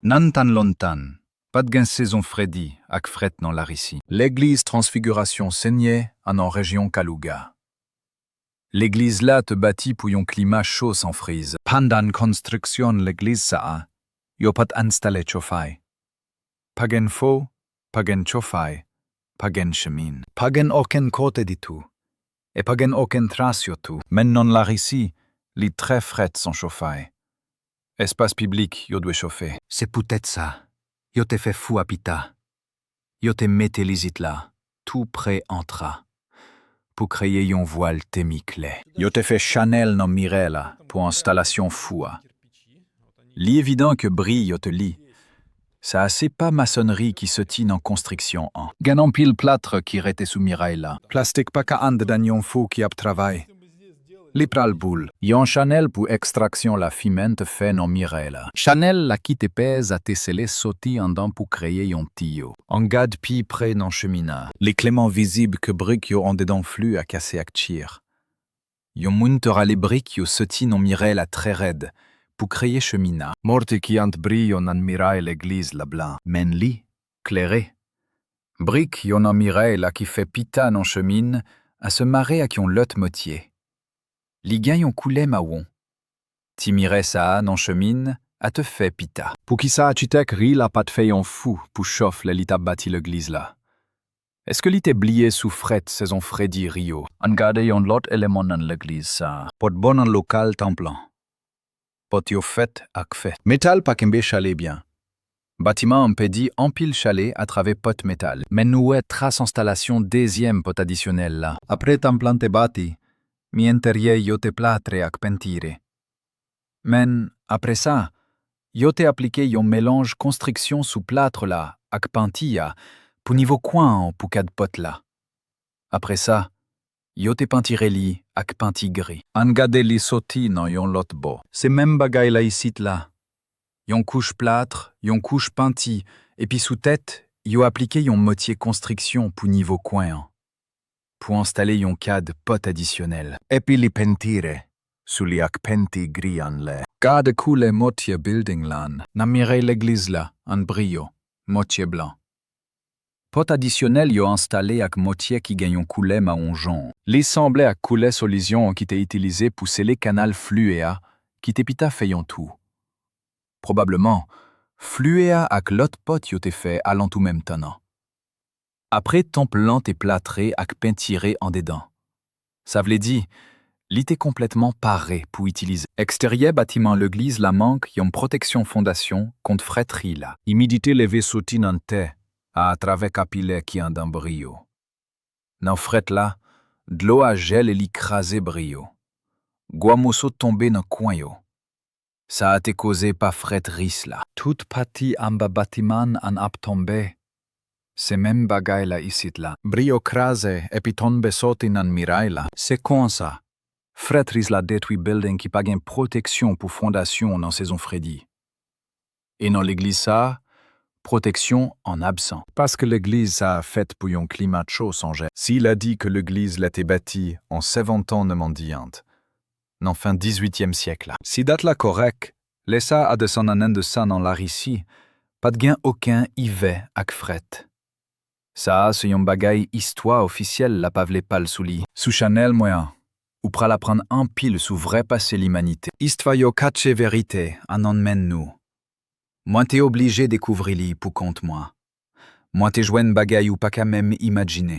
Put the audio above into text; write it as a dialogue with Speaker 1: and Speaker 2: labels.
Speaker 1: Nan tan lontan, pas de gain saison Freddy, ak fret non Larissi. L'église Transfiguration saignait en région Kaluga. L'église là te bâtit pour yon climat chaud sans frise. Pandan construction l'église ça, yo pas installé chauffai. Pagen faux, pagen chauffai, pagen chemin. Pagen aucun côté du tout. Et pagen aucun trace yo tout. Men non Larissi, li très fret sans chauffai. Espace public, yo doit chauffer. C'est peut-être ça. Yo te fait fou à pita. Yo te mette lisit là, tout près entra. Pour créer yon voile témiclé. Yo te fait Chanel non Mirella, pour installation foua. Li évident que brille yo te lit. Ça assez pas maçonnerie qui se tine en construction en. Ganon pile plâtre qui rete sous Mirella. Plastique pas ka ande dan yon fou qui ap travail. Li pral boule. Yon Chanel pour extraction la fimente fait non Mirella. Chanel la qui te pèse à te scellé sauti en dents pour créer yon tio. En gade pi près non chemina. Les cléments visibles que briques yo en dedans flux à casser ak tire. Yon muntera les briques yo sauti non Mirella très raide pour créer chemina. Morte qui ant brille yon an miraille l'église la blanc. Men li, clairé. Brique yon an Mirella qui fait pita non chemine à se marrer à qui on lot motier. Li gagne yon coulé maouon. Timire ça non chemine, à te fait pita. Pour qui ça architecte ri la pas te fait yon fou, pour chauffe le lit a bâti l'église là. Est-ce que lit est blié sous fret saison Freddy Rio? En garde yon lot élément dans l'église ça. Pot bon en local templant. Pot yo fait ak fait. Métal pa kembe chalet bien. Bâtiment en pédi empile chalet à travers pot métal. Mais nous est trace installation deuxième pot additionnel là. Après templant te bâti. Mi intérieur yo te plâtre ak pentire. Men, après ça, yo te appliqué yon mélange construction sous plâtre là, ak pentilla, pour niveau coin pour kad pot là. Après ça, yo te pentire li ak penti gris. An gade li soti nan yon lot bo. C'est même bagay la ici là. Yon couche plâtre, yon couche penti, et puis sous tête, yo appliqué yon motier construction pour niveau coin. Pour installer yon cad pot additionnel. Et puis li pentire, sous li ak penti gris en lait. Cade coule motier building lan, namire l'église là, en brio, motier blanc. Pot additionnel yo installé ak motier qui gagne yon coulé ma onjon. Li semblait ak coulé solution qui t'est utilisé pour sceller canal fluea, qui t'est pita fait yon tout. Probablement, fluea ak lot pot yo te fait allant tout même tenant. Après templant et plâtré ak pentiré en dedans. Ça v'lait dit, lit est complètement paré pour utiliser. Extérieur bâtiment l'église la manque yon protection fondation contre fretterie là. Humidité levé sauti nan te, à travers capillet qui en d'un brio. Nan fret là, de l'eau à gel et li crasé brio. Guamoso tombé nan coin yo. Ça a été causé par fret ris là. Toute partie en bas bâtiment en ap tombé. C'est même bagay la ici là. Brio crasé et puis tombe sauti nan miraille là. C'est con ça. Fret ris la détruit building qui pas gain protection pour fondation dans saison Freddy. Et dans l'église ça, protection en absent. Parce que l'église ça a fait pour yon climat chaud sans jet. S'il a dit que l'église l'était bâtie en 70 ans mendiante, en fin 18e siècle. Si date la correct, laissa a de son anen de ça dans Larissi, pas de gain aucun ivé ak fret. Ça, c'est yon bagay histoire officielle la pavle pal sous lit. Sous Chanel moyen, ou pral apprendre un pile sous vrai passé l'humanité. Histoire yo cache vérité, an en mène nous. Moi t'es obligé découvrir li pour compte moi. Moi t'es jouen bagay ou pas qu'à même imaginer.